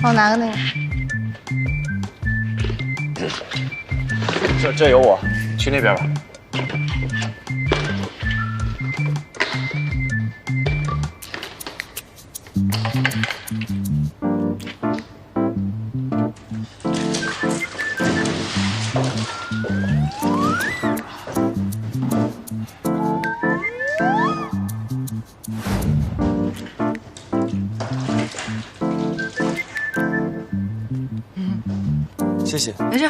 帮我拿个那个。这有我，去那边吧。谢谢。没事。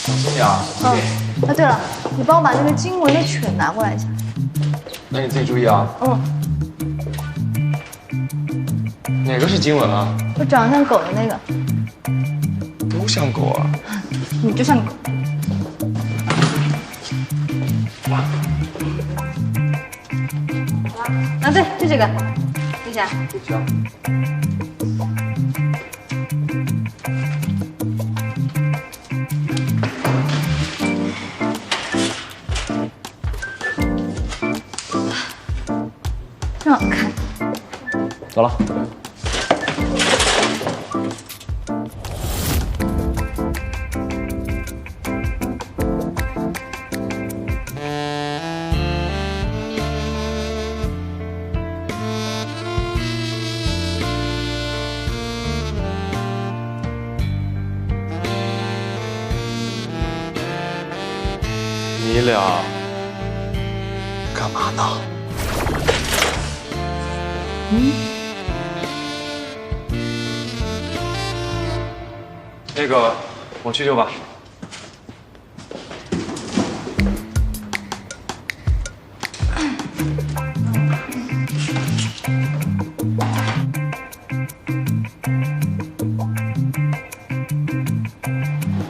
谢谢啊。啊，对了，你帮我把那个经文的犬拿过来一下。那你自己注意啊。嗯，哪个是经文啊？我长得像狗的那个，都像狗啊。你就像狗。啊，对，就这个，谢谢。行。真好看。走了。你俩干嘛呢？那个，我去救吧。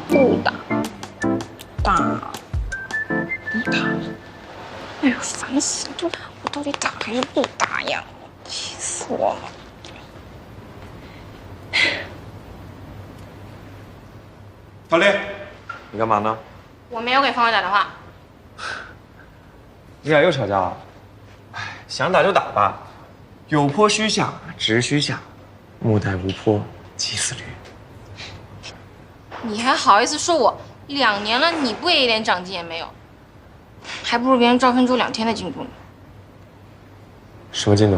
不打，打，不打。哎呦，烦死了！我到底打还是不打呀？气死我了！陶丽，你干嘛呢？我没有给方伟打电话。你俩又吵架了？哎，想打就打吧，有坡须下，直须下，木带无坡，鸡死驴。你还好意思说我？2年了，你不也一点长进也没有？还不如别人赵分州2天的进度呢。什么进度？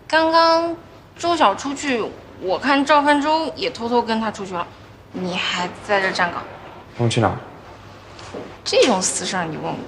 刚刚周晓出去，我看赵分州也偷偷跟他出去了，你还在这站岗。他们去哪儿？这种私事儿你问我？